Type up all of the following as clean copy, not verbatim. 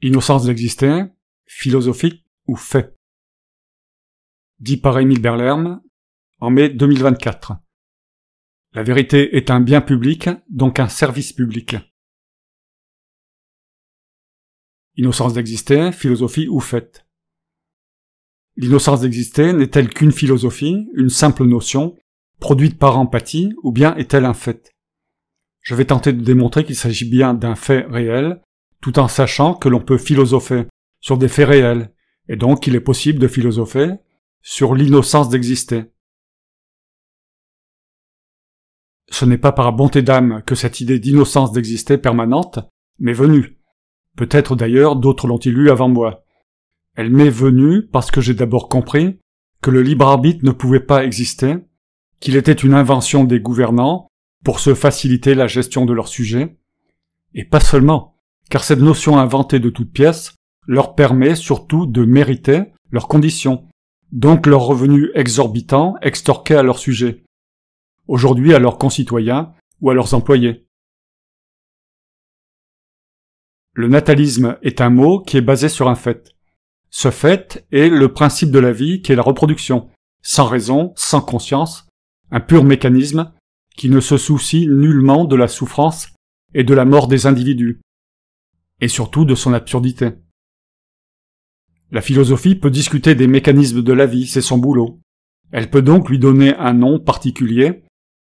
L'innocence d'exister, philosophique ou fait. Dit par Émile Berlerme, en mai 2024. La vérité est un bien public, donc un service public. Innocence d'exister, philosophie ou fait. L'innocence d'exister n'est-elle qu'une philosophie, une simple notion, produite par empathie, ou bien est-elle un fait? Je vais tenter de démontrer qu'il s'agit bien d'un fait réel, tout en sachant que l'on peut philosopher sur des faits réels, et donc qu'il est possible de philosopher sur l'innocence d'exister. Ce n'est pas par bonté d'âme que cette idée d'innocence d'exister permanente m'est venue. Peut-être d'ailleurs d'autres l'ont-ils eu avant moi. Elle m'est venue parce que j'ai d'abord compris que le libre arbitre ne pouvait pas exister, qu'il était une invention des gouvernants pour se faciliter la gestion de leurs sujets, et pas seulement, car cette notion inventée de toutes pièces leur permet surtout de mériter leurs conditions, donc leurs revenus exorbitants extorqués à leurs sujets, aujourd'hui à leurs concitoyens ou à leurs employés. Le natalisme est un mot qui est basé sur un fait. Ce fait est le principe de la vie qui est la reproduction, sans raison, sans conscience, un pur mécanisme qui ne se soucie nullement de la souffrance et de la mort des individus, et surtout de son absurdité. La philosophie peut discuter des mécanismes de la vie, c'est son boulot. Elle peut donc lui donner un nom particulier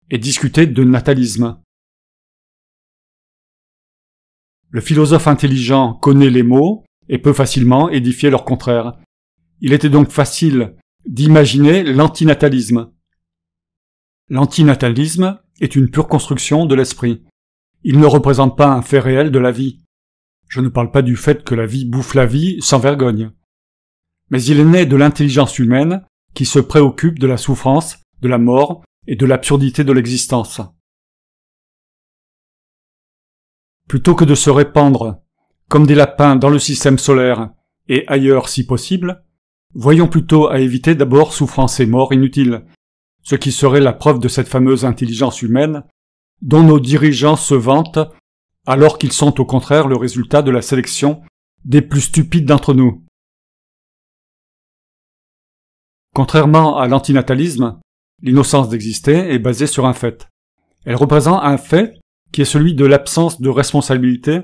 et discuter de natalisme. Le philosophe intelligent connaît les mots et peut facilement édifier leur contraire. Il était donc facile d'imaginer l'antinatalisme. L'antinatalisme est une pure construction de l'esprit. Il ne représente pas un fait réel de la vie. Je ne parle pas du fait que la vie bouffe la vie sans vergogne. Mais il est né de l'intelligence humaine qui se préoccupe de la souffrance, de la mort et de l'absurdité de l'existence. Plutôt que de se répandre comme des lapins dans le système solaire et ailleurs si possible, voyons plutôt à éviter d'abord souffrance et mort inutiles, ce qui serait la preuve de cette fameuse intelligence humaine dont nos dirigeants se vantent alors qu'ils sont au contraire le résultat de la sélection des plus stupides d'entre nous. Contrairement à l'antinatalisme, l'innocence d'exister est basée sur un fait. Elle représente un fait qui est celui de l'absence de responsabilité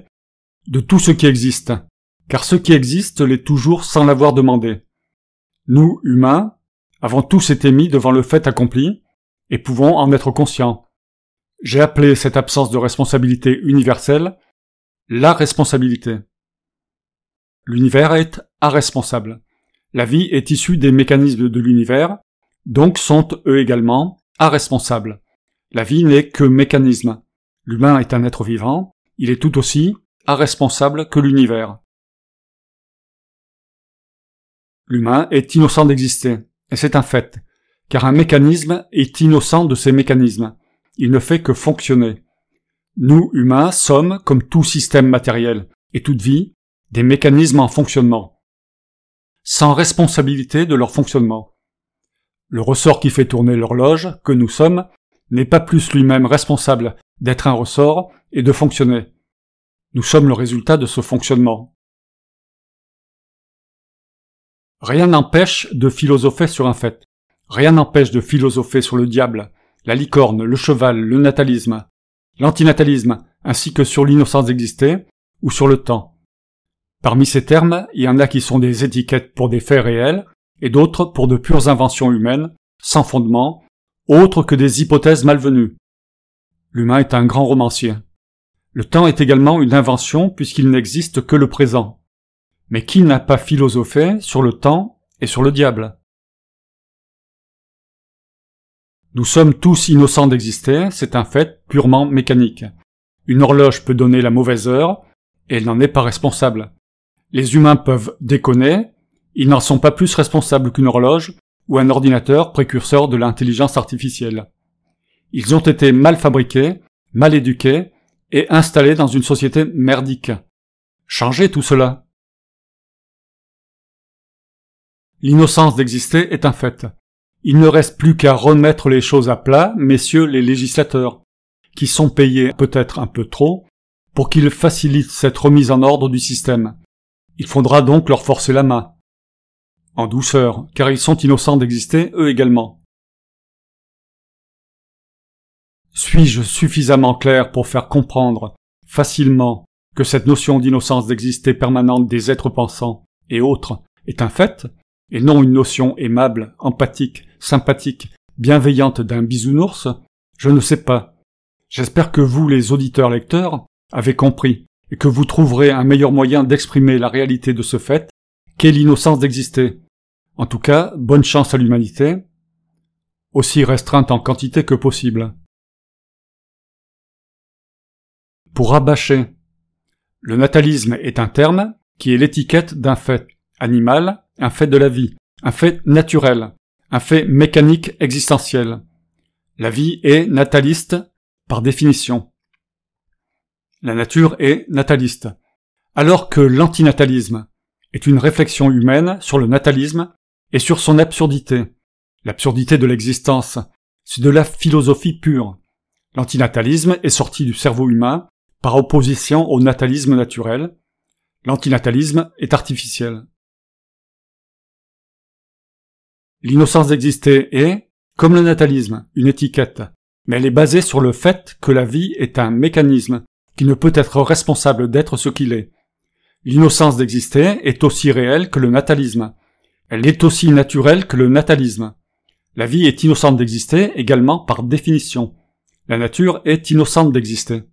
de tout ce qui existe, car ce qui existe l'est toujours sans l'avoir demandé. Nous, humains, avons tous été mis devant le fait accompli et pouvons en être conscients. J'ai appelé cette absence de responsabilité universelle la responsabilité. L'univers est irresponsable. La vie est issue des mécanismes de l'univers, donc sont eux également irresponsables. La vie n'est que mécanisme. L'humain est un être vivant, il est tout aussi irresponsable que l'univers. L'humain est innocent d'exister, et c'est un fait, car un mécanisme est innocent de ses mécanismes. Il ne fait que fonctionner. Nous, humains, sommes, comme tout système matériel et toute vie, des mécanismes en fonctionnement, sans responsabilité de leur fonctionnement. Le ressort qui fait tourner l'horloge, que nous sommes, n'est pas plus lui-même responsable d'être un ressort et de fonctionner. Nous sommes le résultat de ce fonctionnement. Rien n'empêche de philosopher sur un fait. Rien n'empêche de philosopher sur le diable, la licorne, le cheval, le natalisme, l'antinatalisme, ainsi que sur l'innocence d'exister ou sur le temps. Parmi ces termes, il y en a qui sont des étiquettes pour des faits réels et d'autres pour de pures inventions humaines, sans fondement, autres que des hypothèses malvenues. L'humain est un grand romancier. Le temps est également une invention puisqu'il n'existe que le présent. Mais qui n'a pas philosophé sur le temps et sur le diable? Nous sommes tous innocents d'exister, c'est un fait purement mécanique. Une horloge peut donner la mauvaise heure, et elle n'en est pas responsable. Les humains peuvent déconner, ils n'en sont pas plus responsables qu'une horloge ou un ordinateur précurseur de l'intelligence artificielle. Ils ont été mal fabriqués, mal éduqués, et installés dans une société merdique. Changez tout cela. L'innocence d'exister est un fait. Il ne reste plus qu'à remettre les choses à plat, messieurs les législateurs, qui sont payés peut-être un peu trop, pour qu'ils facilitent cette remise en ordre du système. Il faudra donc leur forcer la main. En douceur, car ils sont innocents d'exister eux également. Suis-je suffisamment clair pour faire comprendre facilement que cette notion d'innocence d'exister permanente des êtres pensants et autres est un fait, et non une notion aimable, empathique, sympathique, bienveillante d'un bisounours? Je ne sais pas. J'espère que vous, les auditeurs-lecteurs, avez compris, et que vous trouverez un meilleur moyen d'exprimer la réalité de ce fait qu'est l'innocence d'exister. En tout cas, bonne chance à l'humanité, aussi restreinte en quantité que possible. Pour rabâcher, le natalisme est un terme qui est l'étiquette d'un fait animal, un fait de la vie, un fait naturel, un fait mécanique existentiel. La vie est nataliste par définition. La nature est nataliste. Alors que l'antinatalisme est une réflexion humaine sur le natalisme et sur son absurdité. L'absurdité de l'existence, c'est de la philosophie pure. L'antinatalisme est sorti du cerveau humain par opposition au natalisme naturel. L'antinatalisme est artificiel. L'innocence d'exister est, comme le natalisme, une étiquette, mais elle est basée sur le fait que la vie est un mécanisme qui ne peut être responsable d'être ce qu'il est. L'innocence d'exister est aussi réelle que le natalisme. Elle est aussi naturelle que le natalisme. La vie est innocente d'exister également par définition. La nature est innocente d'exister.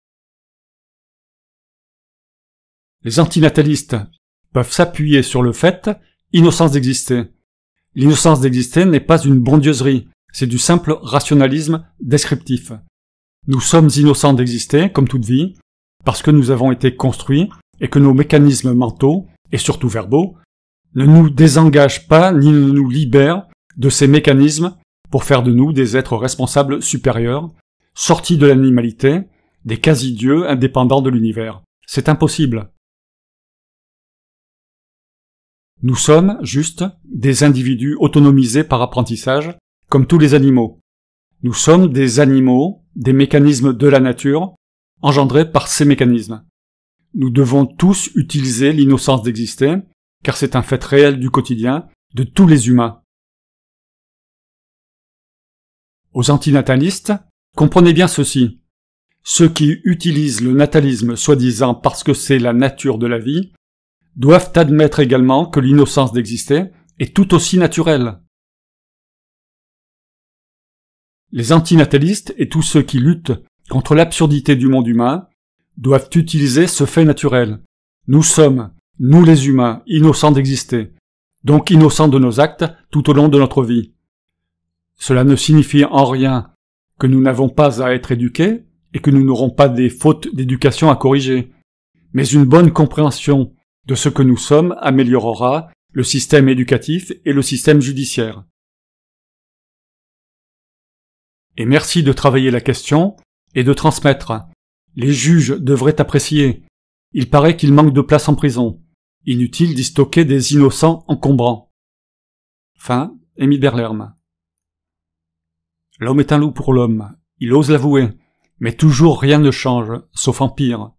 Les antinatalistes peuvent s'appuyer sur le fait innocence d'exister. L'innocence d'exister n'est pas une bondieuserie, c'est du simple rationalisme descriptif. Nous sommes innocents d'exister, comme toute vie, parce que nous avons été construits et que nos mécanismes mentaux, et surtout verbaux, ne nous désengagent pas ni ne nous libèrent de ces mécanismes pour faire de nous des êtres responsables supérieurs, sortis de l'animalité, des quasi-dieux indépendants de l'univers. C'est impossible. Nous sommes, juste, des individus autonomisés par apprentissage, comme tous les animaux. Nous sommes des animaux, des mécanismes de la nature, engendrés par ces mécanismes. Nous devons tous utiliser l'innocence d'exister, car c'est un fait réel du quotidien, de tous les humains. Aux antinatalistes, comprenez bien ceci. Ceux qui utilisent le natalisme soi-disant parce que c'est la nature de la vie, doivent admettre également que l'innocence d'exister est tout aussi naturelle. Les antinatalistes et tous ceux qui luttent contre l'absurdité du monde humain doivent utiliser ce fait naturel. Nous sommes, nous les humains, innocents d'exister, donc innocents de nos actes tout au long de notre vie. Cela ne signifie en rien que nous n'avons pas à être éduqués et que nous n'aurons pas des fautes d'éducation à corriger, mais une bonne compréhension de ce que nous sommes améliorera le système éducatif et le système judiciaire. Et merci de travailler la question et de transmettre. Les juges devraient apprécier. Il paraît qu'il manque de place en prison. Inutile d'y stocker des innocents encombrants. Fin, Émile Berlerme. L'homme est un loup pour l'homme. Il ose l'avouer. Mais toujours rien ne change, sauf en pire.